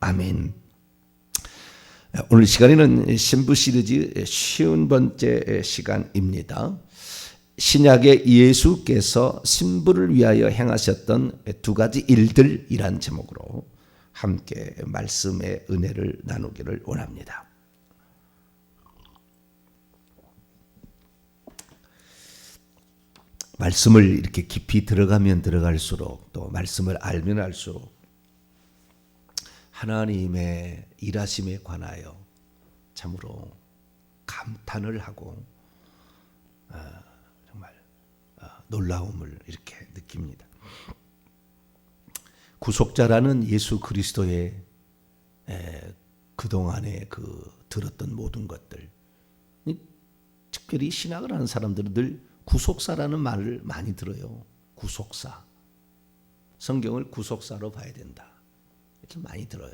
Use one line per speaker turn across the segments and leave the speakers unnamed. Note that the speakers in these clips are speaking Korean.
아멘. 오늘 시간에는 신부 시리즈 50번째 시간입니다. 신약의 예수께서 신부를 위하여 행하셨던 두 가지 일들이란 제목으로 함께 말씀의 은혜를 나누기를 원합니다. 말씀을 이렇게 깊이 들어가면 들어갈수록 또 말씀을 알면 알수록 하나님의 일하심에 관하여 참으로 감탄을 하고 정말 놀라움을 이렇게 느낍니다. 구속자라는 예수 그리스도의 그동안에 들었던 모든 것들, 특별히 신학을 하는 사람들은 늘 구속사라는 말을 많이 들어요. 구속사. 성경을 구속사로 봐야 된다. 이렇게 많이 들어요.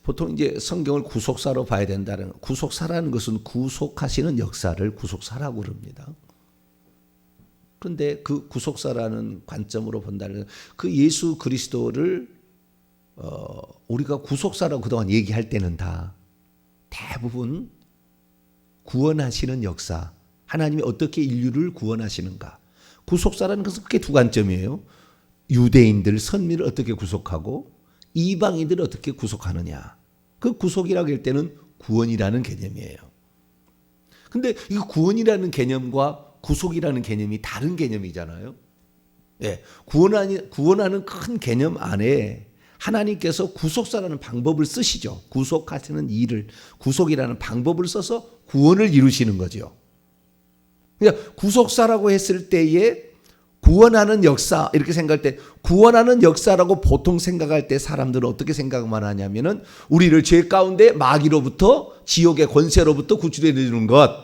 보통 이제 성경을 구속사로 봐야 된다는, 구속사라는 것은 구속하시는 역사를 구속사라고 그럽니다. 그런데 그 구속사라는 관점으로 본다면 그 예수 그리스도를 우리가 구속사라고 그동안 얘기할 때는 다 대부분 구원하시는 역사, 하나님이 어떻게 인류를 구원하시는가. 구속사라는 것은 크게 두 관점이에요. 유대인들, 선민을 어떻게 구속하고 이방인들을 어떻게 구속하느냐. 그 구속이라고 할 때는 구원이라는 개념이에요. 근데 이 구원이라는 개념과 구속이라는 개념이 다른 개념이잖아요. 예, 구원하는 큰 개념 안에 하나님께서 구속사라는 방법을 쓰시죠. 구속하시는 일을, 구속이라는 방법을 써서 구원을 이루시는 거죠. 그러니까 구속사라고 했을 때에 구원하는 역사 이렇게 생각할 때, 구원하는 역사라고 보통 생각할 때 사람들은 어떻게 생각만 하냐면은 우리를 죄 가운데 마귀로부터, 지옥의 권세로부터 구출해 주는 것,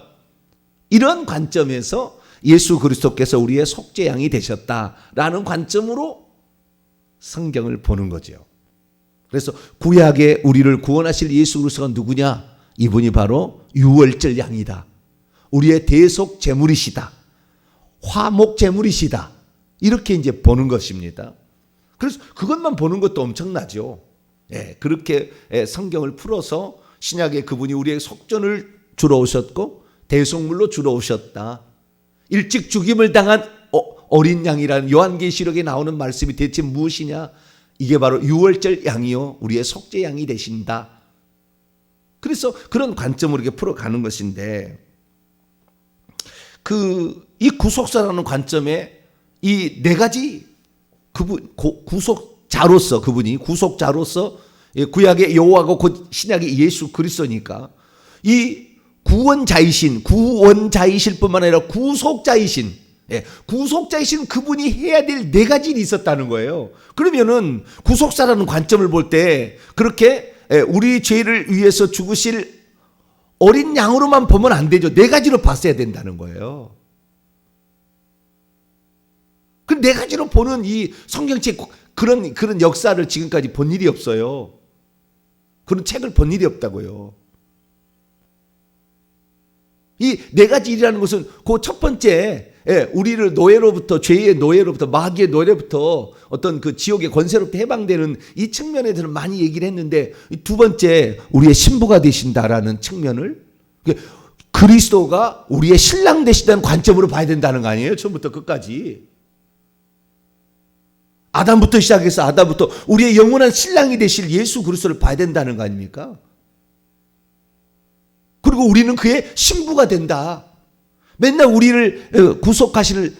이런 관점에서 예수 그리스도께서 우리의 속죄양이 되셨다라는 관점으로 성경을 보는 거죠. 그래서 구약에 우리를 구원하실 예수 그리스도가 누구냐? 이분이 바로 유월절 양이다. 우리의 대속 제물이시다. 화목 제물이시다. 이렇게 이제 보는 것입니다. 그래서 그것만 보는 것도 엄청나죠. 예, 그렇게 성경을 풀어서 신약에 그분이 우리의 속전을 주러 오셨고 대속물로 주러 오셨다. 일찍 죽임을 당한 어린 양이라는 요한계시록에 나오는 말씀이 대체 무엇이냐? 이게 바로 유월절 양이요, 우리의 속죄 양이 되신다. 그래서 그런 관점으로 이렇게 풀어가는 것인데, 이 구속사라는 관점에 이 네 가지 구속자로서, 그분이 구속자로서 구약의 여호와고 곧 신약의 예수 그리스도니까 이 구원자이실 뿐만 아니라 구속자이신, 구속자이신 그분이 해야 될 네 가지 일이 있었다는 거예요. 그러면은 구속사라는 관점을 볼 때 그렇게 우리 죄를 위해서 죽으실 어린 양으로만 보면 안 되죠. 네 가지로 봤어야 된다는 거예요. 그 네 가지로 보는 이 성경책, 그런 역사를 지금까지 본 일이 없어요. 그런 책을 본 일이 없다고요. 이 네 가지 일이라는 것은 그 첫 번째, 우리를 노예로부터, 죄의 노예로부터, 마귀의 노예로부터, 어떤 그 지옥의 권세로부터 해방되는 이 측면에 대해서 많이 얘기를 했는데, 두 번째, 우리의 신부가 되신다라는 측면을, 그리스도가 우리의 신랑 되신다는 관점으로 봐야 된다는 거 아니에요? 처음부터 끝까지. 아담부터 시작해서 아담부터 우리의 영원한 신랑이 되실 예수 그리스도를 봐야 된다는 거 아닙니까? 그리고 우리는 그의 신부가 된다. 맨날 우리를 구속하실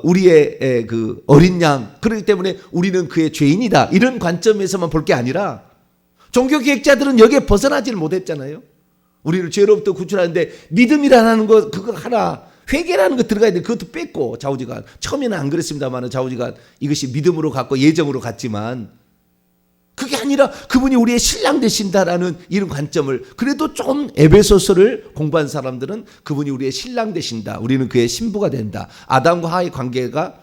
우리의 그 어린 양, 그렇기 때문에 우리는 그의 죄인이다. 이런 관점에서만 볼 게 아니라, 종교 기획자들은 여기에 벗어나지를 못했잖아요. 우리를 죄로부터 구출하는데 믿음이라는 것, 그거 하나, 회개라는 거 들어가야 돼. 그것도 뺐고, 좌우지간. 처음에는 안 그랬습니다만, 좌우지간 이것이 믿음으로 갔고 예정으로 갔지만, 그게 아니라 그분이 우리의 신랑 되신다라는 이런 관점을, 그래도 좀 에베소서를 공부한 사람들은 그분이 우리의 신랑 되신다, 우리는 그의 신부가 된다. 아담과 하와의 관계가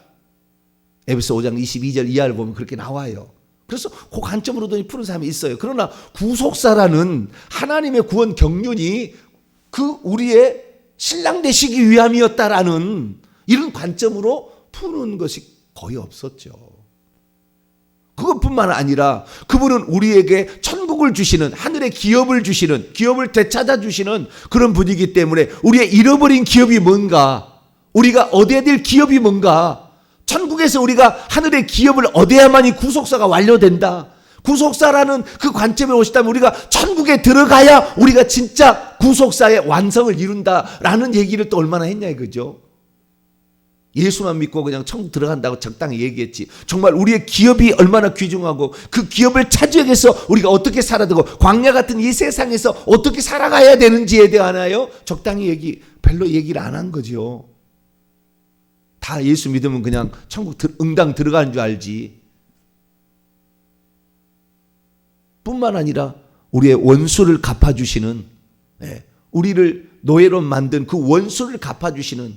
에베소 5장 22절 이하를 보면 그렇게 나와요. 그래서 그 관점으로도 푸는 사람이 있어요. 그러나 구속사라는 하나님의 구원 경륜이 그 우리의 신랑 되시기 위함이었다라는 이런 관점으로 푸는 것이 거의 없었죠. 그것뿐만 아니라 그분은 우리에게 천국을 주시는, 하늘의 기업을 주시는, 기업을 되찾아 주시는 그런 분이기 때문에 우리의 잃어버린 기업이 뭔가, 우리가 얻어야 될 기업이 뭔가, 천국에서 우리가 하늘의 기업을 얻어야만이 구속사가 완료된다. 구속사라는 그 관점에 오시다면 우리가 천국에 들어가야 우리가 진짜 구속사의 완성을 이룬다라는 얘기를 또 얼마나 했냐 이거죠. 예수만 믿고 그냥 천국 들어간다고 적당히 얘기했지, 정말 우리의 기업이 얼마나 귀중하고 그 기업을 차지하기 위해서 우리가 어떻게 살아야 되고 광야 같은 이 세상에서 어떻게 살아가야 되는지에 대하여 적당히 별로 얘기를 안 한 거죠. 다 예수 믿으면 그냥 천국 응당 들어가는 줄 알지. 뿐만 아니라 우리의 원수를 갚아주시는, 우리를 노예로 만든 그 원수를 갚아주시는,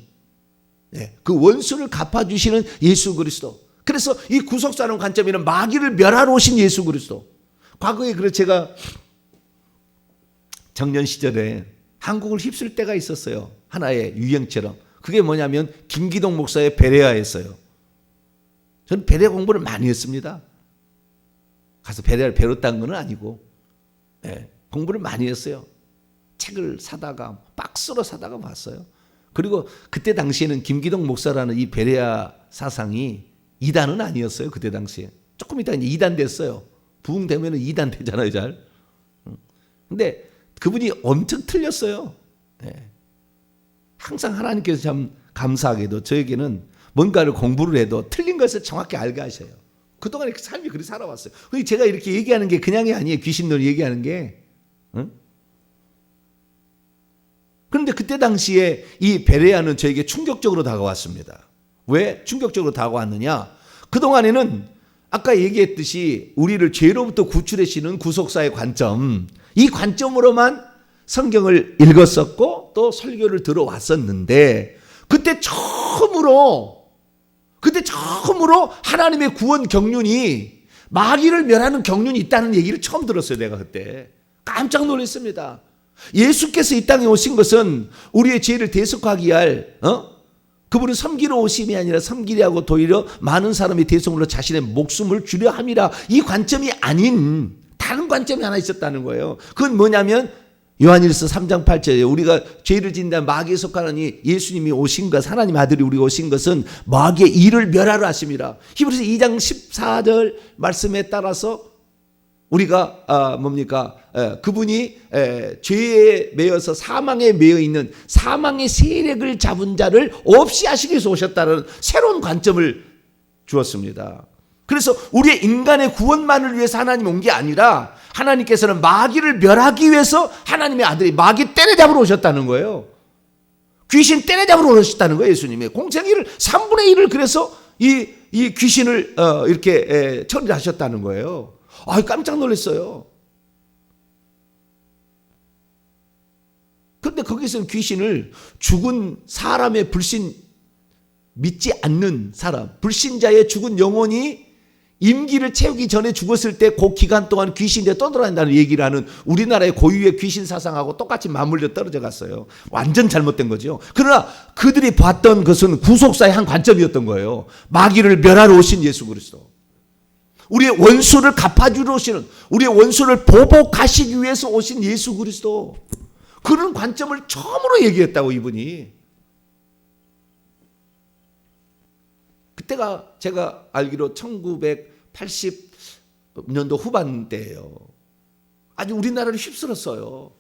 그 원수를 갚아주시는 예수 그리스도. 그래서 이 구속사는 관점에는 마귀를 멸하러 오신 예수 그리스도. 과거에 그래서 제가 청년 시절에 한국을 휩쓸 때가 있었어요. 하나의 유행처럼. 그게 뭐냐면 김기동 목사의 베레아였어요. 저는 베레아 공부를 많이 했습니다. 가서 베레아를 배웠다는 건 아니고, 공부를 많이 했어요. 책을 사다가 박스로 사다가 봤어요. 그리고 그때 당시에는 김기동 목사라는 이 베레아 사상이 이단은 아니었어요. 그때 당시에 조금 있다가 이제 이단 됐어요. 부흥되면 이단 되잖아요, 잘. 근데 그분이 엄청 틀렸어요. 항상 하나님께서 참 감사하게도 저에게는 뭔가를 공부를 해도 틀린 것을 정확히 알게 하셔요. 그동안 이렇게 삶이 그렇게 살아왔어요. 제가 이렇게 얘기하는 게 그냥이 아니에요. 귀신들 얘기하는 게. 그런데 그때 당시에 이 베레아는 저에게 충격적으로 다가왔습니다. 왜 충격적으로 다가왔느냐? 그동안에는 아까 얘기했듯이 우리를 죄로부터 구출하시는 구속사의 관점, 이 관점으로만 성경을 읽었었고 또 설교를 들어왔었는데, 그때 처음으로 하나님의 구원 경륜이, 마귀를 멸하는 경륜이 있다는 얘기를 처음 들었어요. 내가 그때 깜짝 놀랐습니다. 예수께서 이 땅에 오신 것은 우리의 죄를 대속하기 위할, 그분은 섬기러 오심이 아니라 섬기려 하고 도리어 많은 사람이 대속으로 자신의 목숨을 주려 함이라. 이 관점이 아닌 다른 관점이 하나 있었다는 거예요. 그건 뭐냐면 요한일서 3장 8절에 우리가 죄를 짓는다 마귀에 속하는 이 예수님이 오신 것, 하나님 아들이 우리가 오신 것은 마귀의 일을 멸하러 하심이라. 히브리서 2장 14절 말씀에 따라서 우리가 그분이 죄에 매여서 사망에 매여 있는 사망의 세력을 잡은 자를 없이 하시기 위해서 오셨다는 새로운 관점을 주었습니다. 그래서 우리의 인간의 구원만을 위해서 하나님이 온 게 아니라 하나님께서는 마귀를 멸하기 위해서 하나님의 아들이 마귀 때려잡으러 오셨다는 거예요. 귀신 때려잡으러 오셨다는 거예요. 예수님의 공생애를 3분의 1을 그래서 이 귀신을 이렇게 처리하셨다는 거예요. 깜짝 놀랐어요. 그런데 거기서는 귀신을 죽은 사람의 불신, 믿지 않는 사람, 불신자의 죽은 영혼이 임기를 채우기 전에 죽었을 때 그 기간 동안 귀신이 떠돌아다닌다는 얘기를 하는 우리나라의 고유의 귀신 사상하고 똑같이 맞물려 떨어져 갔어요. 완전 잘못된 거죠. 그러나 그들이 봤던 것은 구속사의 한 관점이었던 거예요. 마귀를 멸하러 오신 예수 그리스도. 우리의 원수를 갚아주러 오시는, 우리의 원수를 보복하시기 위해서 오신 예수 그리스도. 그런 관점을 처음으로 얘기했다고, 이분이. 그때가 제가 알기로 1980년도 후반대예요. 아주 우리나라를 휩쓸었어요.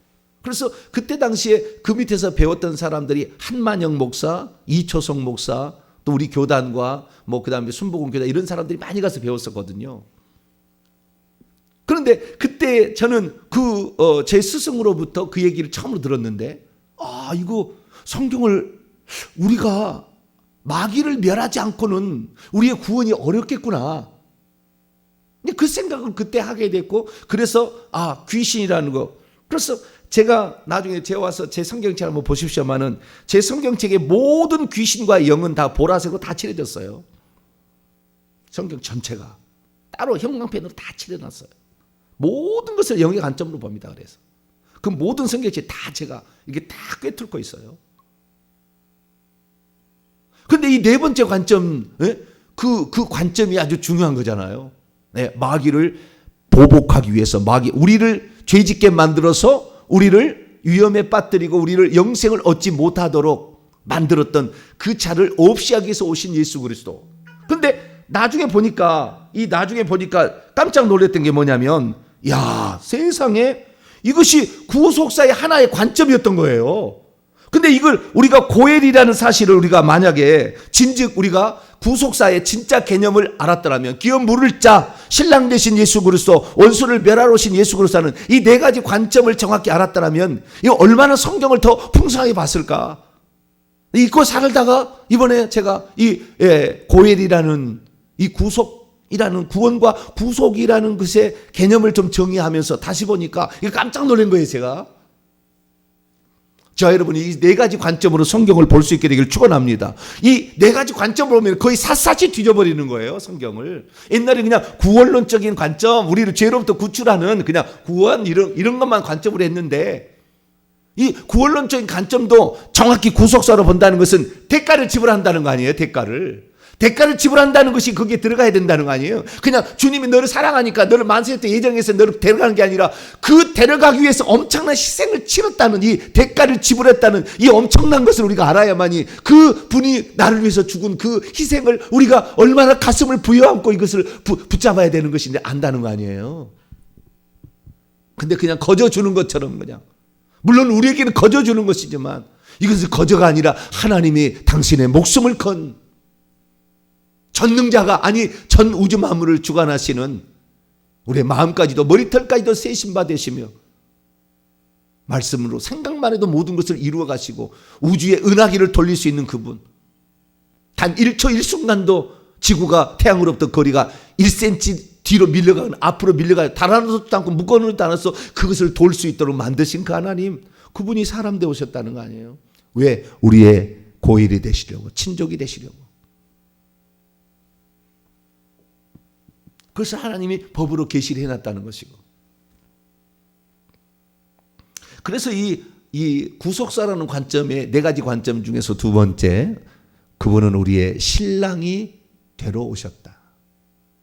그래서 그때 당시에 그 밑에서 배웠던 사람들이 한만영 목사, 이초성 목사, 또 우리 교단과 그다음에 순복음 교단 이런 사람들이 많이 가서 배웠었거든요. 그런데 그때 저는 제 스승으로부터 그 얘기를 처음으로 들었는데, 이거 성경을 우리가 마귀를 멸하지 않고는 우리의 구원이 어렵겠구나. 그 생각을 그때 하게 됐고, 그래서 귀신이라는 거. 그래서 제가 나중에 와서 제 성경책 한번 보십시오만은 제 성경책의 모든 귀신과 영은 다 보라색으로 다 칠해졌어요. 성경 전체가 따로 형광펜으로 다 칠해놨어요. 모든 것을 영의 관점으로 봅니다. 그래서 그 모든 성경책 다 제가 이게 다 꿰뚫고 있어요. 그런데 이 네 번째 관점, 그 관점이 아주 중요한 거잖아요. 마귀를 보복하기 위해서 우리를 죄짓게 만들어서 우리를 위험에 빠뜨리고 우리를 영생을 얻지 못하도록 만들었던 그 자를 없이 하기 위해서 오신 예수 그리스도. 근데 나중에 보니까 깜짝 놀랐던 게 뭐냐면, 야, 세상에 이것이 구속사의 하나의 관점이었던 거예요. 근데 이걸 우리가 고엘이라는 사실을 우리가 만약에 진즉 우리가 구속사의 진짜 개념을 알았더라면, 기업 물을 자, 신랑 되신 예수 그리스도, 원수를 멸하러 오신 예수 그리스도는 이 네 가지 관점을 정확히 알았더라면 이거 얼마나 성경을 더 풍성하게 봤을까. 잊고 살다가 이번에 제가 이 고엘이라는 이 구속이라는 구원과 구속이라는 것의 개념을 좀 정의하면서 다시 보니까 이거 깜짝 놀란 거예요, 제가. 자, 여러분이 이 네 가지 관점으로 성경을 볼 수 있게 되기를 축원합니다. 이 네 가지 관점으로 보면 거의 샅샅이 뒤져버리는 거예요, 성경을. 옛날에 그냥 구원론적인 관점, 우리를 죄로부터 구출하는 그냥 구원 이런 것만 관점으로 했는데, 이 구원론적인 관점도 정확히 구속사로 본다는 것은 대가를 지불한다는 거 아니에요, 대가를 지불한다는 것이 거기에 들어가야 된다는 거 아니에요. 그냥 주님이 너를 사랑하니까 너를 만세 때 예정해서 너를 데려가는 게 아니라 그 데려가기 위해서 엄청난 희생을 치렀다는, 이 대가를 지불했다는 이 엄청난 것을 우리가 알아야만이 그 분이 나를 위해서 죽은 그 희생을 우리가 얼마나 가슴을 부여안고 이것을 붙잡아야 되는 것인데 안다는 거 아니에요. 근데 그냥 거저주는 것처럼, 그냥 물론 우리에게는 거저주는 것이지만 이것은 거저가 아니라 하나님이 당신의 목숨을 건 전능자가, 아니 전 우주 만물을 주관하시는, 우리의 마음까지도 머리털까지도 세신 바 되시며 말씀으로 생각만 해도 모든 것을 이루어 가시고 우주의 은하계를 돌릴 수 있는 그분, 단 1초 1순간도 지구가 태양으로부터 거리가 1cm 뒤로 밀려가거나 앞으로 밀려가거나 달아놓지도 않고 묶어놓지도 않아서 그것을 돌 수 있도록 만드신 그 하나님, 그분이 사람 되어 오셨다는 거 아니에요. 왜? 우리의 고일이 되시려고, 친족이 되시려고. 그래서 하나님이 법으로 계시를 해놨다는 것이고. 그래서 이 구속사라는 관점의 네 가지 관점 중에서 두 번째, 그분은 우리의 신랑이 되러 오셨다.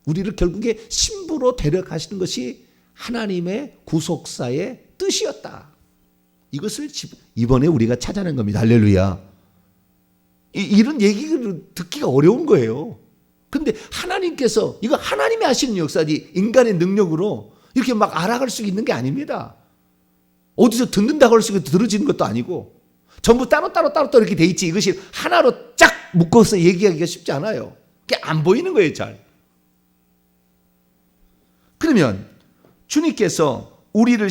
우리를 결국에 신부로 데려가시는 것이 하나님의 구속사의 뜻이었다. 이것을 이번에 우리가 찾아낸 겁니다. 할렐루야. 이런 얘기를 듣기가 어려운 거예요. 근데 하나님께서, 이거 하나님이 하시는 역사지 인간의 능력으로 이렇게 막 알아갈 수 있는 게 아닙니다. 어디서 듣는다고 할 수 있게 들어지는 것도 아니고 전부 따로 이렇게 돼 있지, 이것이 하나로 쫙 묶어서 얘기하기가 쉽지 않아요. 그게 안 보이는 거예요, 잘. 그러면 주님께서 우리를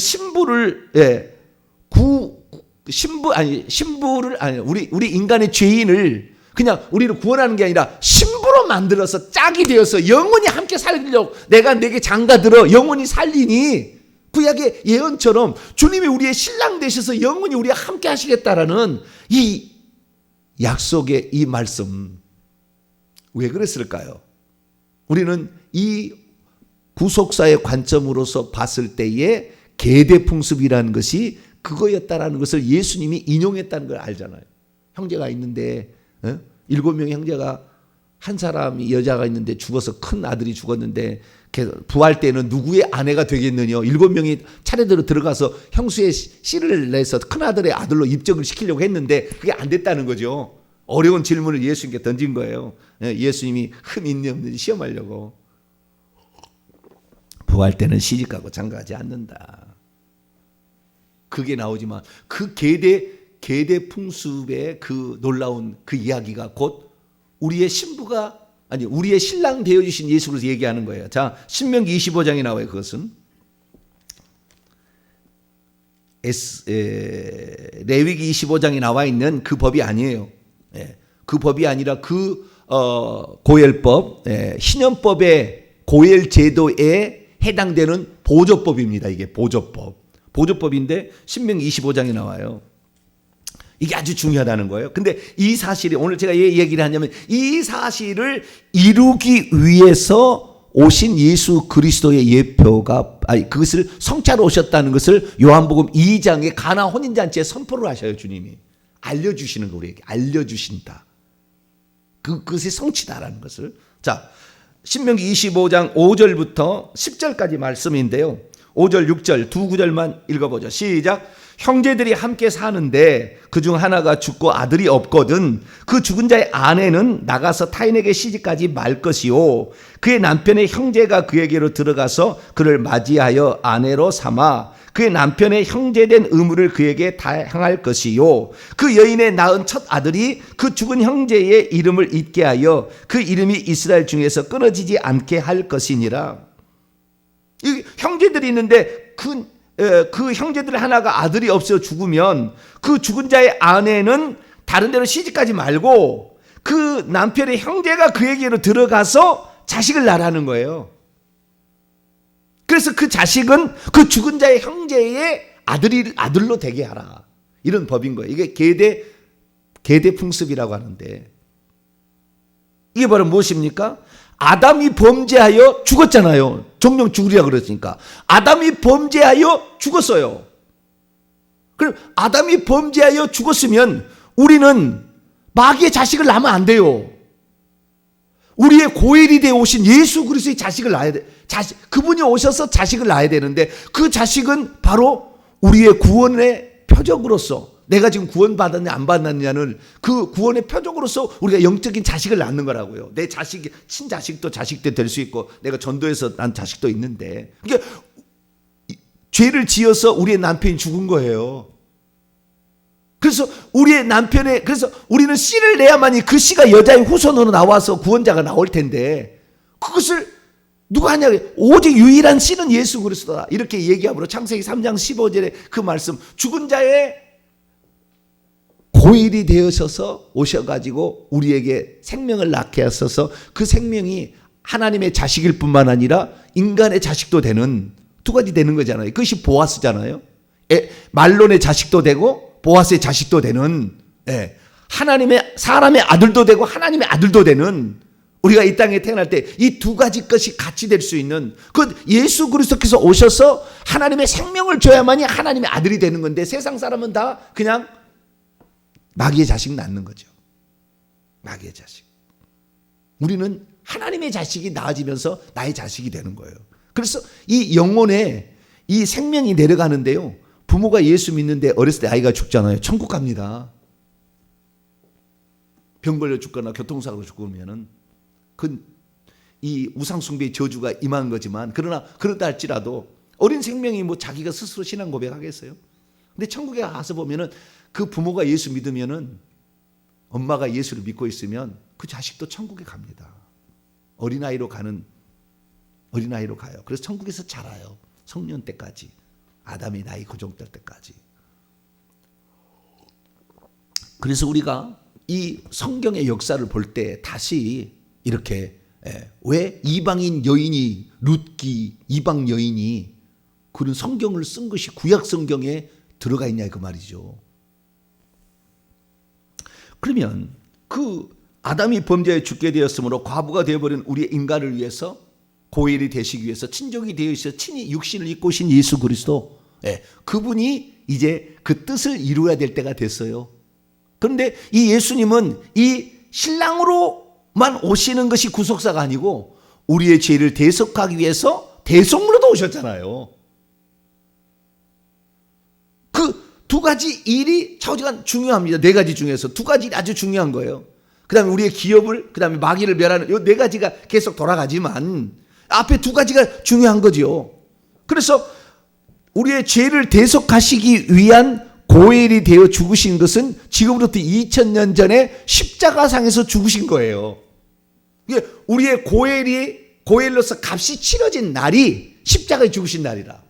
우리 인간의 죄인을 그냥 우리를 구원하는 게 아니라 신부로 만들어서 짝이 되어서 영원히 함께 살리려고, 내가 내게 장가들어 영원히 살리니, 구약의 예언처럼 주님이 우리의 신랑 되셔서 영원히 우리와 함께 하시겠다라는 이 약속의 이 말씀, 왜 그랬을까요? 우리는 이 구속사의 관점으로서 봤을 때의 계대풍습이라는 것이 그거였다라는 것을 예수님이 인용했다는 걸 알잖아요. 형제가 있는데 7명의 형제가, 한 사람이 여자가 있는데 죽어서 큰 아들이 죽었는데 부활 때는 누구의 아내가 되겠느냐, 7명이 차례대로 들어가서 형수의 씨를 내서 큰 아들의 아들로 입적을 시키려고 했는데 그게 안 됐다는 거죠. 어려운 질문을 예수님께 던진 거예요. 예수님이 흠 있는지 없는지 시험하려고. 부활 때는 시집가고 장가하지 않는다. 그게 나오지만 그 계대 풍습의 그 놀라운 그 이야기가 곧 우리의 우리의 신랑 되어주신 예수로 얘기하는 거예요. 자, 신명기 25장에 나와요. 그것은 레위기 25장에 나와 있는 그 법이 아니에요. 그 법이 아니라 고엘법, 신연법의 고엘 제도에 해당되는 보조법입니다. 이게 보조법인데 신명기 25장에 나와요. 이게 아주 중요하다는 거예요. 근데 이 사실이, 오늘 제가 왜 얘기를 하냐면 이 사실을 이루기 위해서 오신 예수 그리스도의 예표가, 그것을 성취하러 오셨다는 것을 요한복음 2장의 가나 혼인잔치에 선포를 하셔요. 주님이 알려주시는 거, 우리에게 알려주신다. 그것이 성취다라는 것을. 자, 신명기 25장 5절부터 10절까지 말씀인데요. 5절 6절 두 구절만 읽어보죠. 시작. 형제들이 함께 사는데 그중 하나가 죽고 아들이 없거든 그 죽은 자의 아내는 나가서 타인에게 시집가지 말 것이요 그의 남편의 형제가 그에게로 들어가서 그를 맞이하여 아내로 삼아 그의 남편의 형제된 의무를 그에게 다행할 것이요 그 여인의 낳은 첫 아들이 그 죽은 형제의 이름을 잊게 하여 그 이름이 이스라엘 중에서 끊어지지 않게 할 것이니라. 이 형제들이 있는데 그 형제들 하나가 아들이 없어 죽으면 그 죽은 자의 아내는 다른 데로 시집가지 말고 그 남편의 형제가 그에게로 들어가서 자식을 낳으라는 거예요. 그래서 그 자식은 그 죽은 자의 형제의 아들로 되게 하라. 이런 법인 거예요. 이게 계대 풍습이라고 하는데 이게 바로 무엇입니까? 아담이 범죄하여 죽었잖아요. 정령 죽으리라 그랬으니까. 아담이 범죄하여 죽었어요. 그럼 아담이 범죄하여 죽었으면 우리는 마귀의 자식을 낳으면 안 돼요. 우리의 고엘이 되어 오신 예수 그리스도의 자식을 낳아야 돼. 그분이 오셔서 자식을 낳아야 되는데 그 자식은 바로 우리의 구원의 표적으로서 내가 지금 구원받았냐 안 받았냐는 그 구원의 표적으로서 우리가 영적인 자식을 낳는 거라고요. 내 자식이 친자식도 자식도 될 수 있고 내가 전도해서 난 자식도 있는데 그러니까 죄를 지어서 우리의 남편이 죽은 거예요. 그래서 그래서 우리는 씨를 내야만이 그 씨가 여자의 후손으로 나와서 구원자가 나올 텐데 그것을 누가 하냐? 오직 유일한 씨는 예수 그리스도다. 이렇게 얘기하므로 창세기 3장 15절에 그 말씀 죽은 자의 고일이 되어셔서 오셔가지고 우리에게 생명을 낳게 하셔서 그 생명이 하나님의 자식일 뿐만 아니라 인간의 자식도 되는 두 가지 되는 거잖아요. 그것이 보아스잖아요. 말론의 자식도 되고 보아스의 자식도 되는 하나님의 사람의 아들도 되고 하나님의 아들도 되는 우리가 이 땅에 태어날 때 이 두 가지 것이 같이 될 수 있는 그 예수 그리스도께서 오셔서 하나님의 생명을 줘야만이 하나님의 아들이 되는 건데 세상 사람은 다 그냥 마귀의 자식 낳는 거죠. 마귀의 자식. 우리는 하나님의 자식이 낳아지면서 나의 자식이 되는 거예요. 그래서 이 영혼에 이 생명이 내려가는데요. 부모가 예수 믿는데 어렸을 때 아이가 죽잖아요. 천국 갑니다. 병 걸려 죽거나 교통사고로 죽으면은 이 우상숭배의 저주가 임한 거지만 그러다 할지라도 어린 생명이 뭐 자기가 스스로 신앙 고백하겠어요? 근데 천국에 가서 보면은 그 부모가 예수 믿으면은 엄마가 예수를 믿고 있으면 그 자식도 천국에 갑니다. 어린아이로 가요. 그래서 천국에서 자라요. 성년 때까지. 아담이 나이 고정될 때까지. 그래서 우리가 이 성경의 역사를 볼 때 다시 이렇게 왜 이방인 여인이 룻기 이방 여인이 그런 성경을 쓴 것이 구약 성경에 들어가 있냐 그 말이죠. 그러면 그 아담이 범죄에 죽게 되었으므로 과부가 되어버린 우리의 인간을 위해서 고엘이 되시기 위해서 친족이 되어 있어 친히 육신을 입고 오신 예수 그리스도 그분이 이제 그 뜻을 이루어야 될 때가 됐어요. 그런데 이 예수님은 이 신랑으로만 오시는 것이 구속사가 아니고 우리의 죄를 대속하기 위해서 대속으로도 오셨잖아요. 그 두 가지 일이 차후지간 중요합니다. 네 가지 중에서 두 가지 일이 아주 중요한 거예요. 그 다음에 우리의 기업을, 그 다음에 마귀를 멸하는 이 네 가지가 계속 돌아가지만 앞에 두 가지가 중요한 거죠. 그래서 우리의 죄를 대속하시기 위한 고엘이 되어 죽으신 것은 지금부터 2000년 전에 십자가상에서 죽으신 거예요. 이게 우리의 고엘로서 값이 치러진 날이 십자가에 죽으신 날이라.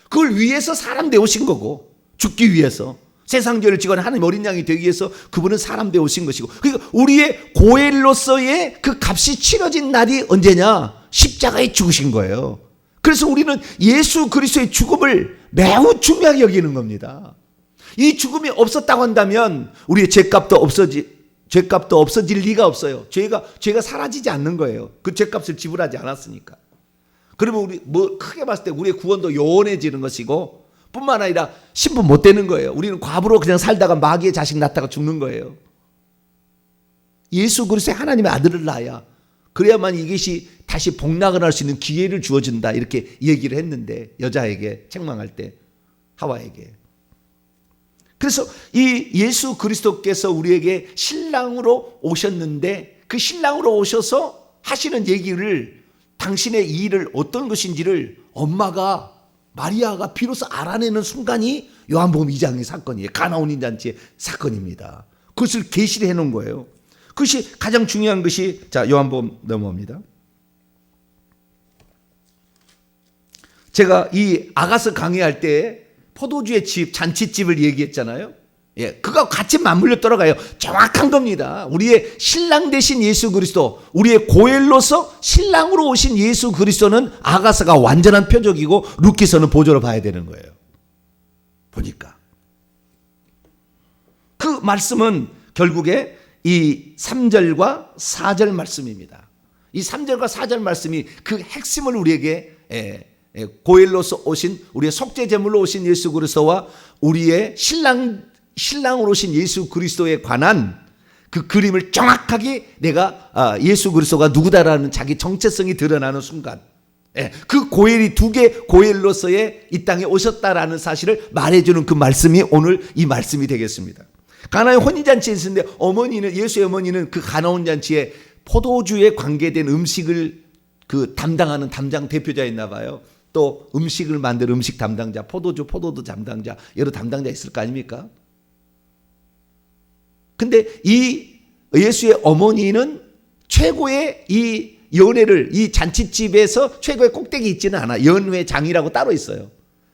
그걸 위해서 사람 되오신 거고 죽기 위해서 세상 죄를 지거나 하나님 어린 양이 되기 위해서 그분은 사람 되오신 것이고 그러니까 우리의 고엘로서의 그 값이 치러진 날이 언제냐? 십자가에 죽으신 거예요. 그래서 우리는 예수 그리스도의 죽음을 매우 중요하게 여기는 겁니다. 이 죽음이 없었다고 한다면 우리의 죄값도 없어질 리가 없어요. 죄가 사라지지 않는 거예요. 그 죄값을 지불하지 않았으니까. 그러면 우리 크게 봤을 때 우리의 구원도 요원해지는 것이고 뿐만 아니라 신분 못 되는 거예요. 우리는 과부로 그냥 살다가 마귀의 자식 낳다가 죽는 거예요. 예수 그리스도의 하나님의 아들을 낳아야 그래야만 이것이 다시 복락을 할 수 있는 기회를 주어진다. 이렇게 얘기를 했는데, 여자에게 책망할 때 하와에게. 그래서 이 예수 그리스도께서 우리에게 신랑으로 오셨는데 그 신랑으로 오셔서 하시는 얘기를, 당신의 이 일을 어떤 것인지를 엄마가, 마리아가 비로소 알아내는 순간이 요한복음 2장의 사건이에요. 가나온 잔치의 사건입니다. 그것을 계시를 해놓은 거예요. 그것이 가장 중요한 것이, 자, 요한복음 넘어옵니다. 제가 이 아가서 강의할 때 포도주의 집, 잔치집을 얘기했잖아요. 예, 그거 같이 맞물려 떨어가요. 정확한 겁니다. 우리의 신랑 되신 예수 그리스도, 우리의 고엘로서 신랑으로 오신 예수 그리스도는 아가서가 완전한 표적이고 루키서는 보조로 봐야 되는 거예요. 보니까 그 말씀은 결국에 이 3절과 4절 말씀입니다. 이 3절과 4절 말씀이 그 핵심을 우리에게, 고엘로서 오신, 우리의 속죄 제물로 오신 예수 그리스도와 우리의 신랑으로 오신 예수 그리스도에 관한 그 그림을 정확하게 내가 예수 그리스도가 누구다라는 자기 정체성이 드러나는 순간, 그 고엘이 두 개 고엘로서의 이 땅에 오셨다라는 사실을 말해주는 그 말씀이 오늘 이 말씀이 되겠습니다. 가나의 혼인잔치에 있었는데 어머니는, 예수의 어머니는 그 가나온 잔치에 포도주에 관계된 음식을 그 담당하는 담당 대표자였나 봐요. 또 음식을 만들 음식 담당자, 포도주 담당자, 여러 담당자 있을 거 아닙니까? 근데 이 예수의 어머니는 최고의 이 연회를, 이 잔치집에서 최고의 꼭대기 있지는 않아. 연회장이라고 따로 있어요.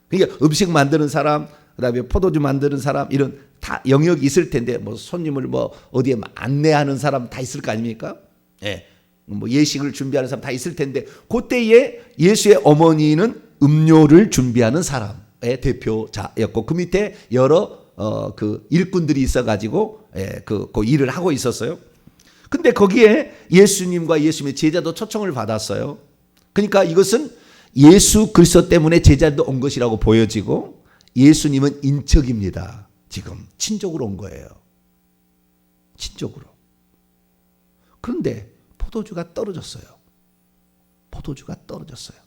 그러니까 음식 만드는 사람, 그다음에 포도주 만드는 사람, 이런 다 영역이 있을 텐데, 뭐 손님을 뭐 어디에 안내하는 사람 다 있을 거 아닙니까? 예. 뭐 예식을 준비하는 사람 다 있을 텐데, 그때에 예수의 어머니는 음료를 준비하는 사람의 대표자였고, 그 밑에 여러 그 일꾼들이 있어가지고 그 일을 하고 있었어요. 근데 거기에 예수님과 예수님의 제자도 초청을 받았어요. 그러니까 이것은 예수 그리스도 때문에 제자도 온 것이라고 보여지고, 예수님은 인척입니다. 지금 친족으로 온 거예요. 친족으로. 그런데 포도주가 떨어졌어요. 포도주가 떨어졌어요.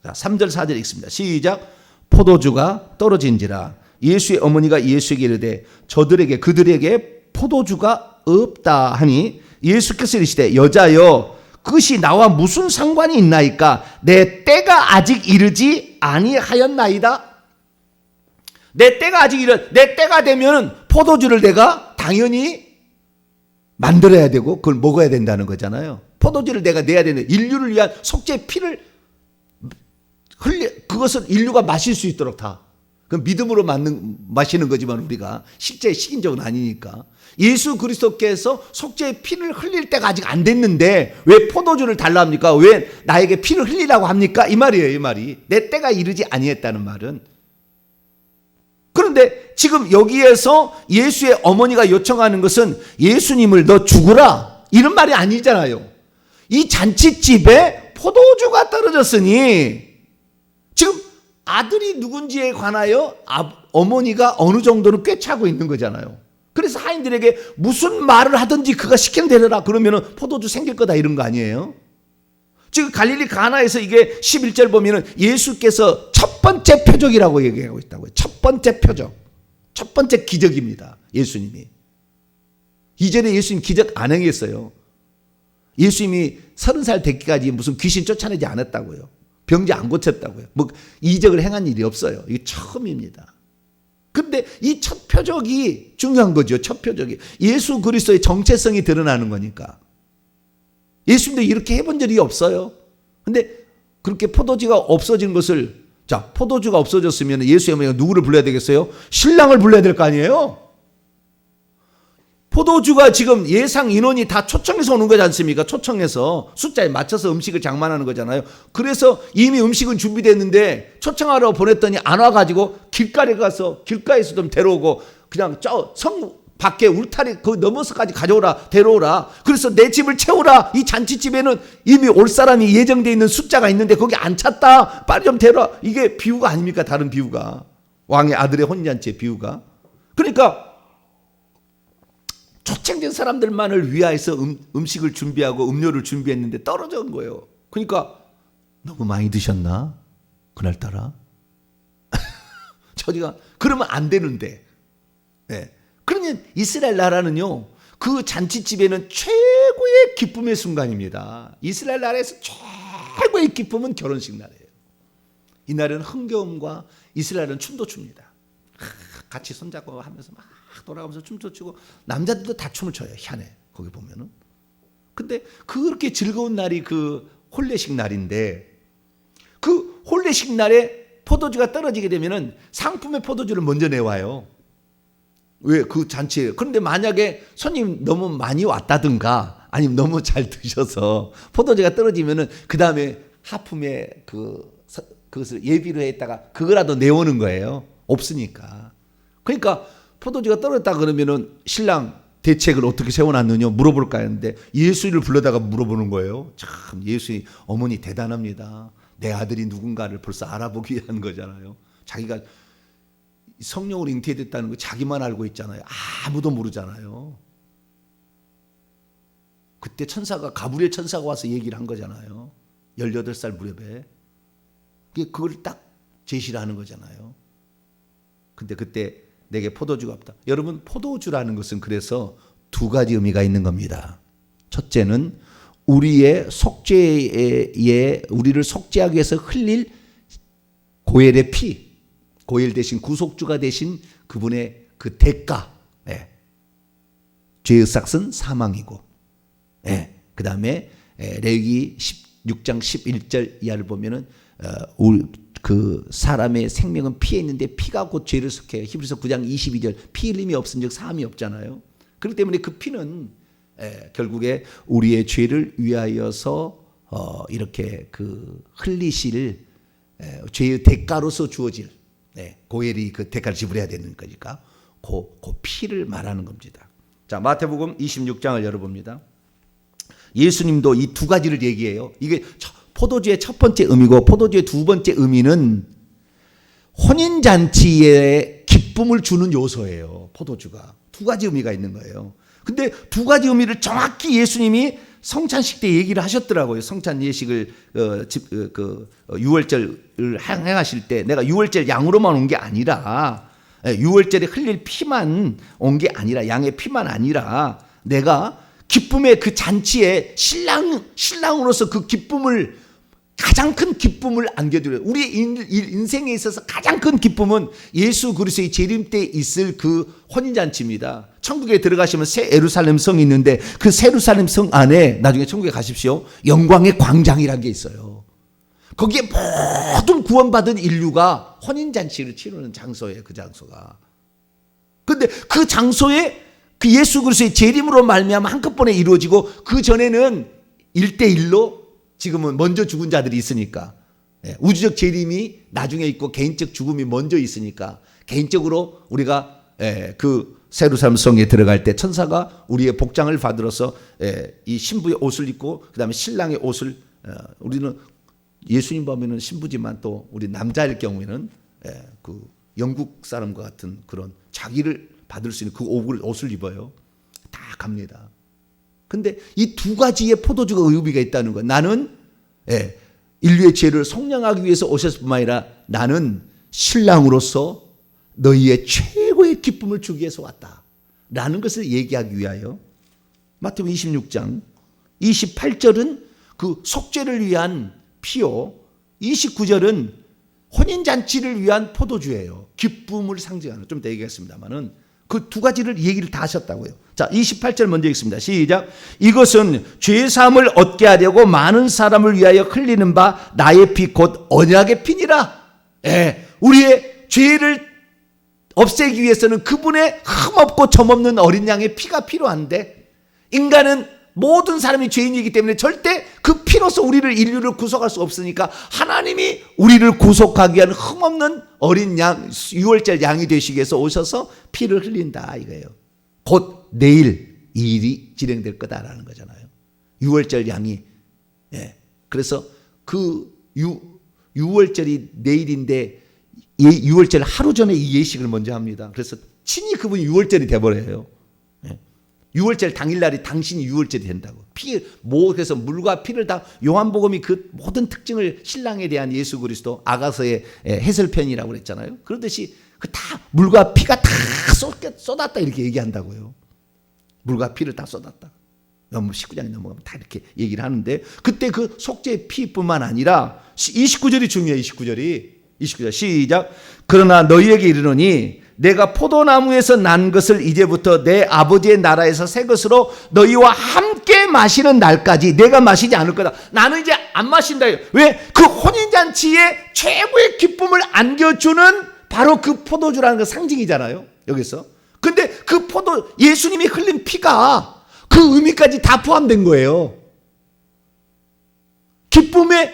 자, 3절 4절 읽습니다. 시작. 포도주가 떨어진지라 예수의 어머니가 예수에게 이르되 그들에게 포도주가 없다 하니, 예수께서 이르시되 여자여, 그것이 나와 무슨 상관이 있나이까? 내 때가 아직 이르지 아니하였나이다. 내 때가 되면 포도주를 내가 당연히 만들어야 되고 그걸 먹어야 된다는 거잖아요. 포도주를 내가 내야 되는, 인류를 위한 속죄의 피를 그것을 인류가 마실 수 있도록 다. 그건 믿음으로 마시는 거지만 우리가 실제 식인 적은 아니니까. 예수 그리스도께서 속죄의 피를 흘릴 때가 아직 안 됐는데 왜 포도주를 달라 합니까? 왜 나에게 피를 흘리라고 합니까? 이 말이에요. 이 말이. 내 때가 이르지 아니했다는 말은. 그런데 지금 여기에서 예수의 어머니가 요청하는 것은 예수님을 너 죽으라, 이런 말이 아니잖아요. 이 잔치집에 포도주가 떨어졌으니 지금 아들이 누군지에 관하여 어머니가 어느 정도는 꿰차고 있는 거잖아요. 그래서 하인들에게 무슨 말을 하든지 그가 시키는 대로 해라, 그러면 포도주 생길 거다, 이런 거 아니에요? 지금 갈릴리 가나에서 이게 11절 보면은 예수께서 첫 번째 표적이라고 얘기하고 있다고요. 첫 번째 표적, 첫 번째 기적입니다. 예수님이. 이전에 예수님 기적 안 행했어요. 예수님이 30살 되기까지 무슨 귀신 쫓아내지 않았다고요. 병자 안 고쳤다고요. 뭐 이적을 행한 일이 없어요. 이게 처음입니다. 근데 이 첫 표적이 중요한 거죠. 첫 표적이 예수 그리스도의 정체성이 드러나는 거니까. 예수님도 이렇게 해본 적이 없어요. 근데 그렇게 포도주가 없어진 것을, 자, 포도주가 없어졌으면 예수의 어머니가 누구를 불러야 되겠어요? 신랑을 불러야 될 거 아니에요? 포도주가 지금 예상 인원이 다 초청해서 오는 거지 않습니까? 초청해서 숫자에 맞춰서 음식을 장만하는 거잖아요. 그래서 이미 음식은 준비됐는데 초청하러 보냈더니 안 와가지고 길가에 가서 길가에서 좀 데려오고 그냥 저 성 밖에 울타리 그 넘어서까지 가져오라, 데려오라. 그래서 내 집을 채우라. 이 잔치집에는 이미 올 사람이 예정되어 있는 숫자가 있는데 거기 안 찼다. 빨리 좀 데려와. 이게 비유가 아닙니까? 다른 비유가. 왕의 아들의 혼인잔치의 비유가. 그러니까 초청된 사람들만을 위하여서 음식을 준비하고 음료를 준비했는데 떨어져 온 거예요. 그러니까 너무 많이 드셨나? 그날따라. 저희가 그러면 안 되는데. 네. 그러면 이스라엘 나라는요, 그 잔치집에는 최고의 기쁨의 순간입니다. 이스라엘 나라에서 최고의 기쁨은 결혼식 날이에요. 이날은 흥겨움과 이스라엘은 춤도 춥니다. 같이 손잡고 하면서 막 돌아가면서 춤도 추고 남자들도 다 춤을 춰요. 희한해. 거기 보면은. 근데 그렇게 즐거운 날이 그 혼례식 날인데, 그 혼례식 날에 포도주가 떨어지게 되면은 상품의 포도주를 먼저 내와요. 왜? 그 잔치에. 그런데 만약에 손님 너무 많이 왔다든가 아니면 너무 잘 드셔서 포도주가 떨어지면은 그 다음에 하품에 그것을 예비로 했다가 그거라도 내오는 거예요. 없으니까. 그러니까 포도주가 떨어졌다 그러면은 신랑 대책을 어떻게 세워놨느냐 물어볼까 했는데 예수를 불러다가 물어보는 거예요. 참 예수님 어머니 대단합니다. 내 아들이 누군가를 벌써 알아보기 위한 거잖아요. 자기가 성령으로 잉태됐다는 거 자기만 알고 있잖아요. 아무도 모르잖아요. 그때 천사가 가브리엘 천사가 와서 얘기를 한 거잖아요. 18살 무렵에. 그걸 딱 제시를 하는 거잖아요. 근데 그때 내게 포도주가 없다. 여러분, 포도주라는 것은 그래서 두 가지 의미가 있는 겁니다. 첫째는 우리의 속죄에 우리를 속죄하기 위해서 흘릴 고엘의 피, 고엘 대신 구속주가 되신 그분의 그 대가. 네. 죄의 삭은 사망이고, 네. 그 다음에 레위기 16장 11절 이하를 보면은 그 사람의 생명은 피에 있는데 피가 곧 죄를 속해요. 히브리서 9장 22절 피 흘림이 없은즉 사함이 없잖아요. 그렇기 때문에 그 피는 결국에 우리의 죄를 위하여서 이렇게 그 흘리실 죄의 대가로서 주어질 고엘이 그 대가를 지불해야 되는 거니까 그 피를 말하는 겁니다. 자, 마태복음 26장을 열어봅니다. 예수님도 이 두 가지를 얘기해요. 이게 포도주의 첫 번째 의미고 포도주의 두 번째 의미는 혼인잔치에 기쁨을 주는 요소예요. 포도주가. 두 가지 의미가 있는 거예요. 근데 두 가지 의미를 정확히 예수님이 성찬식 때 얘기를 하셨더라고요. 성찬 예식을 유월절을 행하실 때 내가 유월절 양으로만 온 게 아니라 유월절에 흘릴 피만 온 게 아니라 양의 피만 아니라 내가 기쁨의 그 잔치에 신랑으로서 그 기쁨을 가장 큰 기쁨을 안겨드려요. 우리 인생에 있어서 가장 큰 기쁨은 예수 그리스도의 재림 때 있을 그 혼인잔치입니다. 천국에 들어가시면 새 예루살렘 성이 있는데 그 새 예루살렘 성 안에 나중에 천국에 가십시오. 영광의 광장이라는 게 있어요. 거기에 모든 구원받은 인류가 혼인잔치를 치르는 장소예요. 그 장소가. 근데 그 장소에 그 예수 그리스도의 재림으로 말미암아 한꺼번에 이루어지고 그 전에는 1대1로 지금은 먼저 죽은 자들이 있으니까 우주적 재림이 나중에 있고 개인적 죽음이 먼저 있으니까 개인적으로 우리가 그 예루살렘 성에 들어갈 때 천사가 우리의 복장을 받들어서 이 신부의 옷을 입고 그다음에 신랑의 옷을 우리는 예수님 보면은 신부지만 또 우리 남자일 경우에는 그 영국 사람과 같은 그런 자기를 받을 수 있는 그 옷을 입어요. 다 갑니다. 근데 이 두 가지의 포도주가 의미가 있다는 거예요. 나는 인류의 죄를 속량하기 위해서 오셨을 뿐만 아니라 나는 신랑으로서 너희의 최고의 기쁨을 주기 위해서 왔다 라는 것을 얘기하기 위하여 마태복음 26장 28절은 그 속죄를 위한 피요 29절은 혼인잔치를 위한 포도주예요. 기쁨을 상징하는. 좀 더 얘기하겠습니다만은 그 두 가지를 얘기를 다 하셨다고요. 자, 28절 먼저 읽습니다. 시작. 이것은 죄사함을 얻게 하려고 많은 사람을 위하여 흘리는 바 나의 피 곧 언약의 피니라. 우리의 죄를 없애기 위해서는 그분의 흠없고 점없는 어린 양의 피가 필요한데 인간은 모든 사람이 죄인이기 때문에 절대 그 피로서 우리를 인류를 구속할 수 없으니까 하나님이 우리를 구속하기 위한 흠없는 어린 양 유월절 양이 되시기 위해서 오셔서 피를 흘린다 이거예요. 곧 내일 이 일이 진행될 거다라는 거잖아요. 유월절 양이. 그래서 그 유월절이 내일인데 유월절 하루 전에 이 예식을 먼저 합니다. 그래서 친히 그분이 유월절이 돼버려요. 유월절 당일날이 당신이 유월절이 된다고. 그래서 물과 피를 다, 요한복음이 그 모든 특징을 신랑에 대한 예수 그리스도 아가서의 해설편이라고 그랬잖아요. 그러듯이 그 다 물과 피가 다 쏟았다 이렇게 얘기한다고요. 물과 피를 다 쏟았다. 19장에 넘어가면 다 이렇게 얘기를 하는데, 그때 그 속죄의 피뿐만 아니라 29절이 중요해요. 29절 시작. 그러나 너희에게 이르노니 내가 포도나무에서 난 것을 이제부터 내 아버지의 나라에서 새 것으로 너희와 함께 마시는 날까지 내가 마시지 않을 거다. 나는 이제 안 마신다. 왜? 그 혼인잔치의 최고의 기쁨을 안겨주는 바로 그 포도주라는 그 상징이잖아요, 여기서. 근데 그 예수님이 흘린 피가 그 의미까지 다 포함된 거예요. 기쁨의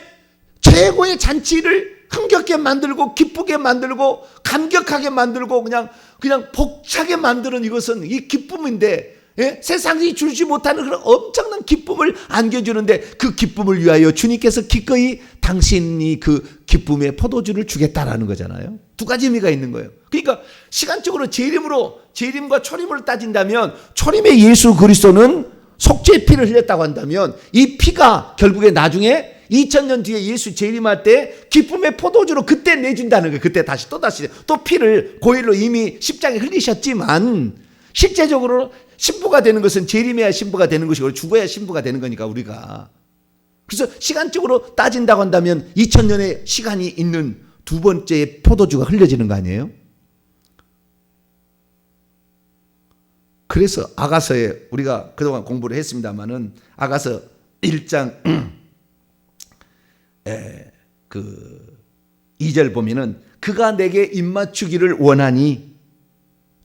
최고의 잔치를 흥겹게 만들고 기쁘게 만들고 감격하게 만들고 그냥 벅차게 만드는 이것은 이 기쁨인데, 세상이 주지 못하는 그런 엄청난 기쁨을 안겨주는데, 그 기쁨을 위하여 주님께서 기꺼이 당신이 그 기쁨의 포도주를 주겠다라는 거잖아요. 두 가지 의미가 있는 거예요. 그러니까 시간적으로 재림과 초림을 따진다면, 초림의 예수 그리스도는 속죄의 피를 흘렸다고 한다면, 이 피가 결국에 나중에 2000년 뒤에 예수 재림할 때 기쁨의 포도주로 그때 내준다는 거예요. 그때 또다시 또 피를 고일로 이미 십장에 흘리셨지만, 실제적으로 신부가 되는 것은 재림해야 신부가 되는 것이고 죽어야 신부가 되는 거니까 우리가. 그래서 시간적으로 따진다고 한다면 2000년의 시간이 있는 두 번째의 포도주가 흘려지는 거 아니에요? 그래서 아가서에 우리가 그동안 공부를 했습니다마는 아가서 1장 2절 보면은 그가 내게 입맞추기를 원하니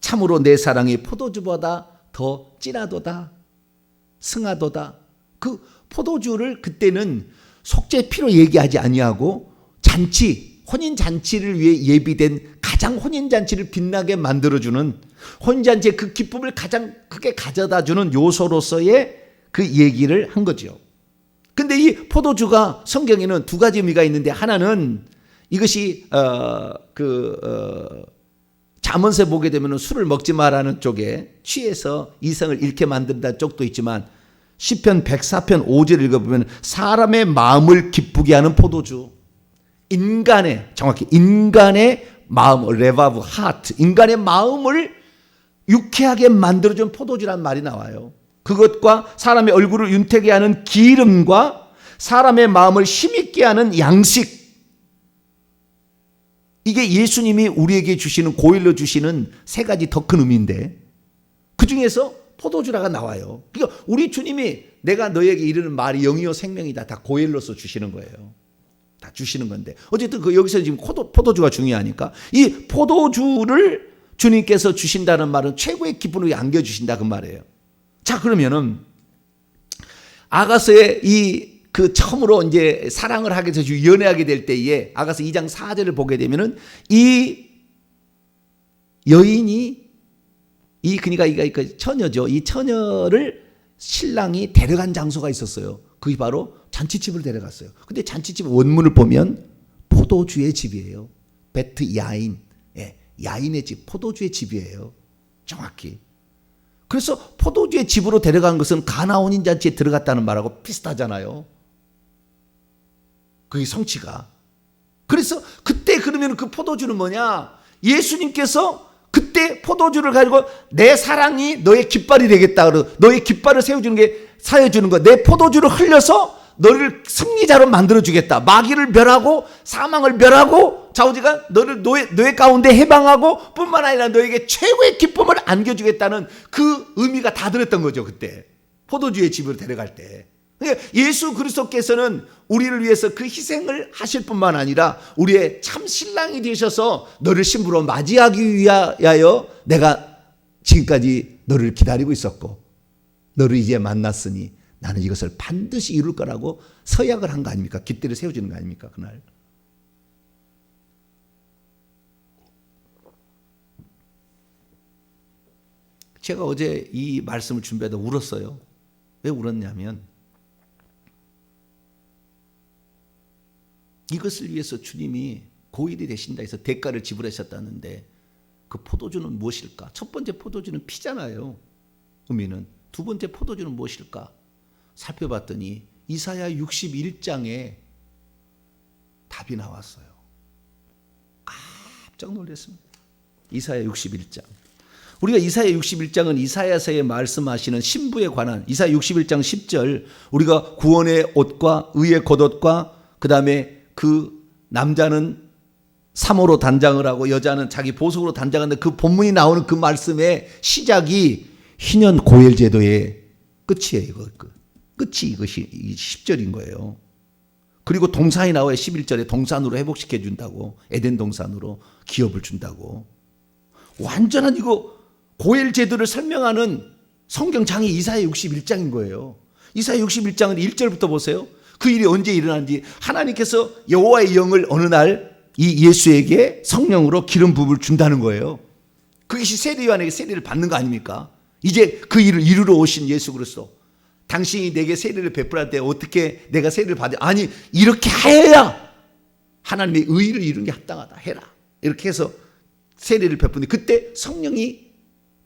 참으로 내 사랑이 포도주보다 더 진하도다, 승하도다. 그 포도주를 그때는 속죄 피로 얘기하지 아니하고 혼인잔치를 위해 예비된 가장 혼인잔치를 빛나게 만들어주는, 혼인잔치의 그 기쁨을 가장 크게 가져다주는 요소로서의 그 얘기를 한 거죠. 근데 이 포도주가 성경에는 두 가지 의미가 있는데, 하나는 이것이 잠언서에 보게 되면 술을 먹지 마라는 쪽에 취해서 이성을 잃게 만든다는 쪽도 있지만, 시편 104편 5절 읽어보면 사람의 마음을 기쁘게 하는 포도주, 정확히 인간의 마음, 레바브 하트, 인간의 마음을 유쾌하게 만들어준 포도주라는 말이 나와요. 그것과 사람의 얼굴을 윤택하게 하는 기름과 사람의 마음을 힘있게 하는 양식, 이게 예수님이 우리에게 주시는, 고일로 주시는 세 가지 더 큰 의미인데, 그 중에서 포도주라가 나와요. 그러니까 우리 주님이 내가 너에게 이르는 말이 영이요 생명이다, 다 고일로서 주시는 거예요. 다 주시는 건데, 어쨌든 여기서 지금 포도주가 중요하니까 이 포도주를 주님께서 주신다는 말은 최고의 기쁨을 안겨주신다 그 말이에요. 자, 그러면은 아가서의 처음으로 이제 사랑을 하게 돼서 연애하게 될 때에 아가서 2장 4절을 보게 되면은 이 여인이 그러니까 처녀죠. 이 처녀를 신랑이 데려간 장소가 있었어요. 그게 바로 잔치집을 데려갔어요. 근데 잔치집 원문을 보면 포도주의 집이에요. 베트 야인, 야인의 집, 포도주의 집이에요. 정확히. 그래서 포도주의 집으로 데려간 것은 가나 혼인잔치에 들어갔다는 말하고 비슷하잖아요. 그게 성취가. 그래서 그때 그러면 그 포도주는 뭐냐? 예수님께서 그때 포도주를 가지고 내 사랑이 너의 깃발이 되겠다. 너의 깃발을 사여주는 거. 내 포도주를 흘려서 너를 승리자로 만들어주겠다. 마귀를 멸하고 사망을 멸하고 좌우지간 너를 노예 가운데 해방하고 뿐만 아니라 너에게 최고의 기쁨을 안겨주겠다는 그 의미가 다 들었던 거죠. 그때 포도주의 집으로 데려갈 때. 예수 그리스도께서는 우리를 위해서 그 희생을 하실 뿐만 아니라 우리의 참 신랑이 되셔서 너를 신부로 맞이하기 위하여 내가 지금까지 너를 기다리고 있었고 너를 이제 만났으니 나는 이것을 반드시 이룰 거라고 서약을 한 거 아닙니까? 깃대를 세워주는 거 아닙니까? 그날. 제가 어제 이 말씀을 준비하다 울었어요. 왜 울었냐면 이것을 위해서 주님이 고일이 되신다 해서 대가를 지불하셨다는데 그 포도주는 무엇일까? 첫 번째 포도주는 피잖아요. 의미는. 두 번째 포도주는 무엇일까? 살펴봤더니 이사야 61장에 답이 나왔어요. 깜짝 놀랐습니다. 이사야 61장. 우리가 이사야 61장은 이사야서에 말씀하시는 신부에 관한 이사야 61장 10절 우리가 구원의 옷과 의의 겉옷과 그 다음에 그 남자는 삼호로 단장을 하고 여자는 자기 보석으로 단장하는데 그 본문이 나오는 그 말씀의 시작이 희년 고엘 제도의 끝이에요. 끝이 이것이 10절인 거예요. 그리고 동산이 나와요. 11절에 동산으로 회복시켜 준다고. 에덴 동산으로 기업을 준다고. 완전한 이거 고엘 제도를 설명하는 성경장이 이사야 61장인 거예요. 이사야 61장은 1절부터 보세요. 그 일이 언제 일어났는지 하나님께서 여호와의 영을 어느 날 이 예수에게 성령으로 기름 부음을 준다는 거예요. 그것이 세례요한에게 세례를 받는 거 아닙니까? 이제 그 일을 이루러 오신 예수 그리스도. 당신이 내게 세례를 베풀할 때 어떻게 내가 세례를 받아? 아니 이렇게 해야 하나님의 의를 이루는 게 합당하다. 해라. 이렇게 해서 세례를 베푸는데 그때 성령이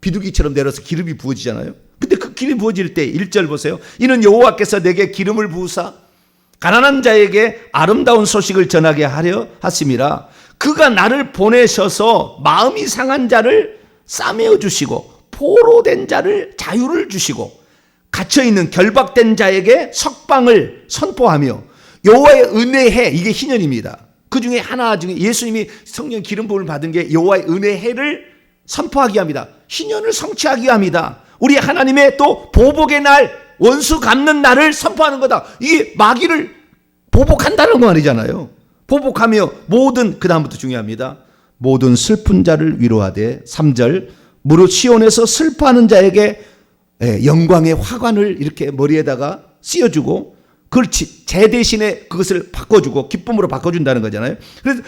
비둘기처럼 내려서 기름이 부어지잖아요. 근데 그 기름이 부어질 때 1절 보세요. 이는 여호와께서 내게 기름을 부으사 가난한 자에게 아름다운 소식을 전하게 하려 하심이라. 그가 나를 보내셔서 마음이 상한 자를 싸매어 주시고 포로된 자를 자유를 주시고 갇혀있는 결박된 자에게 석방을 선포하며 여호와의 은혜해. 이게 희년입니다. 그 중에 하나 중에 예수님이 성령 기름 부음을 받은 게 여호와의 은혜해를 선포하게 합니다. 희년을 성취하게 합니다. 우리 하나님의 또 보복의 날, 원수 갚는 날을 선포하는 거다. 이게 마귀를 보복한다는 말이잖아요. 보복하며 모든, 그 다음부터 중요합니다. 모든 슬픈 자를 위로하되 3절 무릇 시온에서 슬퍼하는 자에게 영광의 화관을 이렇게 머리에다가 씌워주고 그걸 제 대신에 그것을 바꿔주고 기쁨으로 바꿔준다는 거잖아요. 그래서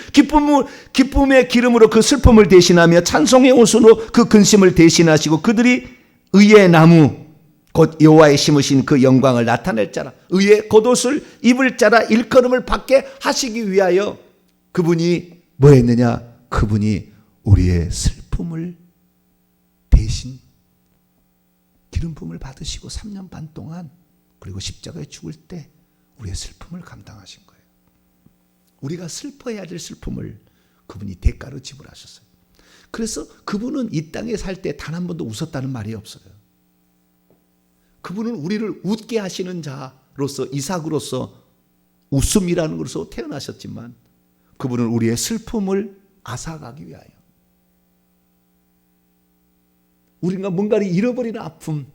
기쁨의 기름으로 그 슬픔을 대신하며 찬송의 옷으로 그 근심을 대신하시고 그들이 의의 나무 곧 여호와의 심으신 그 영광을 나타낼 자라 의의 겉옷을 입을 자라 일컬음을 받게 하시기 위하여 그분이 뭐 했느냐? 그분이 우리의 슬픔을 대신 기름 부음을 받으시고 3년 반 동안 그리고 십자가에 죽을 때 우리의 슬픔을 감당하신 거예요. 우리가 슬퍼해야 될 슬픔을 그분이 대가로 지불하셨어요. 그래서 그분은 이 땅에 살 때 단 한 번도 웃었다는 말이 없어요. 그분은 우리를 웃게 하시는 자로서 이삭으로서 웃음이라는 것으로 태어나셨지만 그분은 우리의 슬픔을 앗아가기 위하여 우리가 뭔가를 잃어버리는 아픔,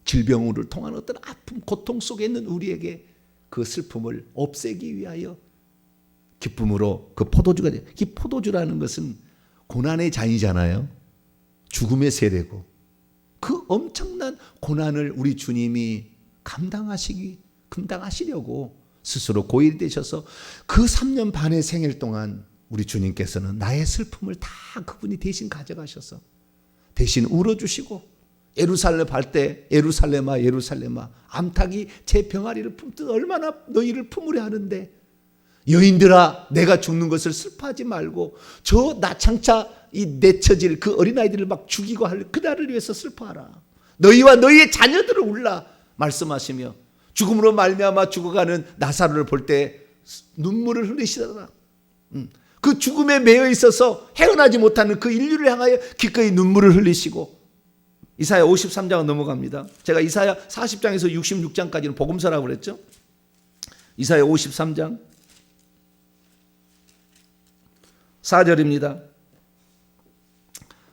질병을 통한 어떤 아픔, 고통 속에 있는 우리에게 그 슬픔을 없애기 위하여 기쁨으로 그 포도주가 돼요. 이 포도주라는 것은 고난의 잔이잖아요. 죽음의 세례고 그 엄청난 고난을 우리 주님이 감당하시려고 스스로 고일이 되셔서 그 3년 반의 생일 동안 우리 주님께서는 나의 슬픔을 다 그분이 대신 가져가셔서 대신 울어주시고 예루살렘 갈 때 예루살렘아 예루살렘아 암탉이 제 병아리를 품듯 얼마나 너희를 품으려 하는데 여인들아 내가 죽는 것을 슬퍼하지 말고 저 나창차 이 내처질 그 어린아이들을 막 죽이고 할 그날을 위해서 슬퍼하라. 너희와 너희의 자녀들을 울라 말씀하시며 죽음으로 말미암아 죽어가는 나사로를 볼 때 눈물을 흘리시더라. 그 죽음에 매여 있어서 헤어나지 못하는 그 인류를 향하여 기꺼이 눈물을 흘리시고 이사야 53장은 넘어갑니다. 제가 이사야 40장에서 66장까지는 복음서라고 그랬죠. 이사야 53장 4절입니다.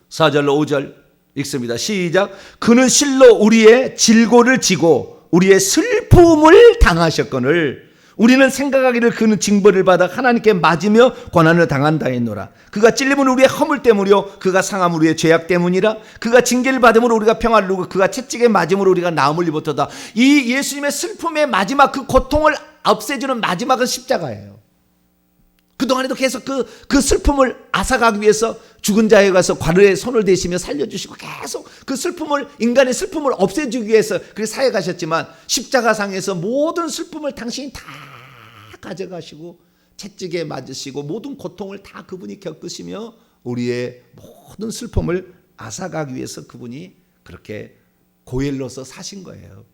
4절로 5절 읽습니다. 시작. 그는 실로 우리의 질고를 지고 우리의 슬픔을 당하셨거늘 우리는 생각하기를 그는 징벌을 받아 하나님께 맞으며 고난을 당한다 했노라. 그가 찔림은 우리의 허물 때문이요 그가 상함은 우리의 죄악 때문이라. 그가 징계를 받음으로 우리가 평안을 누리고 그가 채찍에 맞음으로 우리가 나음을 입었도다. 이 예수님의 슬픔의 마지막 그 고통을 없애주는 마지막은 십자가예요. 그동안에도 계속 그 슬픔을 앗아가기 위해서 죽은 자에 가서 관우에 손을 대시며 살려주시고 계속 그 슬픔을 인간의 슬픔을 없애주기 위해서 그렇게 사역하셨지만 십자가상에서 모든 슬픔을 당신이 다 가져가시고 채찍에 맞으시고 모든 고통을 다 그분이 겪으시며 우리의 모든 슬픔을 앗아가기 위해서 그분이 그렇게 고엘로서 사신 거예요.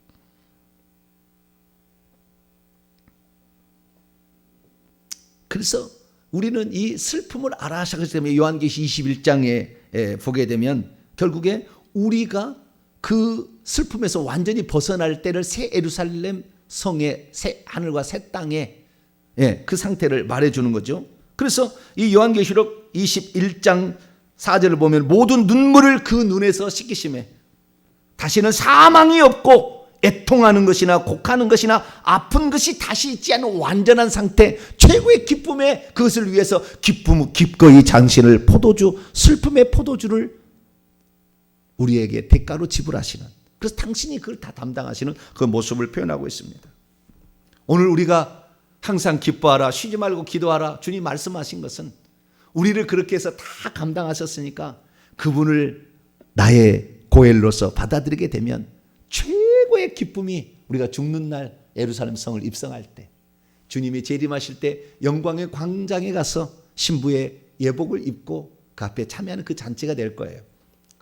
그래서 우리는 이 슬픔을 알아차기 때문에 요한계시 21장에 보게 되면 결국에 우리가 그 슬픔에서 완전히 벗어날 때를 새 예루살렘 성의 새 하늘과 새 땅에 그 상태를 말해주는 거죠. 그래서 이 요한계시록 21장 4절을 보면 모든 눈물을 그 눈에서 씻기심에 다시는 사망이 없고 애통하는 것이나 곡하는 것이나 아픈 것이 다시 있지 않은 완전한 상태, 최고의 기쁨에 그것을 위해서 기꺼이 당신을 슬픔의 포도주를 우리에게 대가로 지불하시는, 그래서 당신이 그걸 다 담당하시는 그 모습을 표현하고 있습니다. 오늘 우리가 항상 기뻐하라, 쉬지 말고 기도하라 주님 말씀하신 것은 우리를 그렇게 해서 다 감당하셨으니까 그분을 나의 고엘로서 받아들이게 되면 최고의 기쁨이 우리가 죽는 날 예루살렘 성을 입성할 때, 주님이 재림하실 때 영광의 광장에 가서 신부의 예복을 입고 그 앞에 참여하는 그 잔치가 될 거예요.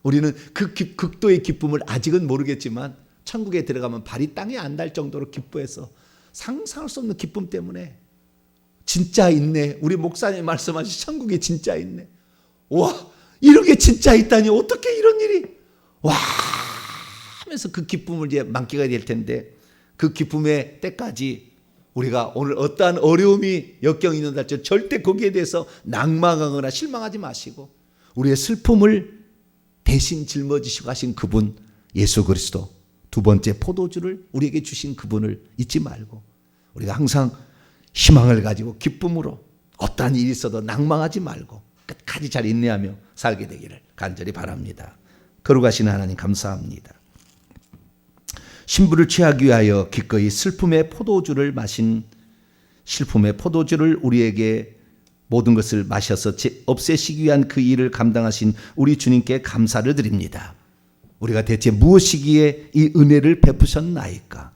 우리는 그 극도의 기쁨을 아직은 모르겠지만 천국에 들어가면 발이 땅에 안 닿을 정도로 기뻐해서 상상할 수 없는 기쁨 때문에 진짜 있네, 우리 목사님 말씀하신 천국에 진짜 있네, 와 이런 게 진짜 있다니 어떻게 이런 일이, 와 하면서 그 기쁨을 이제 만끽하게 될 텐데, 그 기쁨의 때까지 우리가 오늘 어떠한 어려움이 역경이 있는다 할지라도 절대 거기에 대해서 낭망하거나 실망하지 마시고 우리의 슬픔을 대신 짊어지시고 가신 그분 예수 그리스도, 두 번째 포도주를 우리에게 주신 그분을 잊지 말고 우리가 항상 희망을 가지고 기쁨으로 어떠한 일이 있어도 낭망하지 말고 끝까지 잘 인내하며 살게 되기를 간절히 바랍니다. 거룩하신 하나님 감사합니다. 신부를 취하기 위하여 기꺼이 슬픔의 포도주를 마신, 슬픔의 포도주를 우리에게 모든 것을 마셔서 없애시기 위한 그 일을 감당하신 우리 주님께 감사를 드립니다. 우리가 대체 무엇이기에 이 은혜를 베푸셨나이까?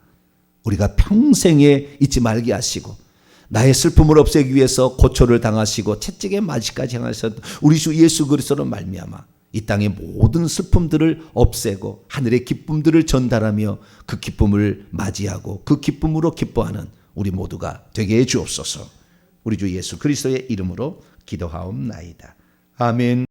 우리가 평생에 잊지 말게 하시고 나의 슬픔을 없애기 위해서 고초를 당하시고 채찍에 맞이까지 향하셨던 우리 주 예수 그리스도로 말미암아 이 땅의 모든 슬픔들을 없애고 하늘의 기쁨들을 전달하며 그 기쁨을 맞이하고 그 기쁨으로 기뻐하는 우리 모두가 되게 해 주옵소서. 우리 주 예수 그리스도의 이름으로 기도하옵나이다. 아멘.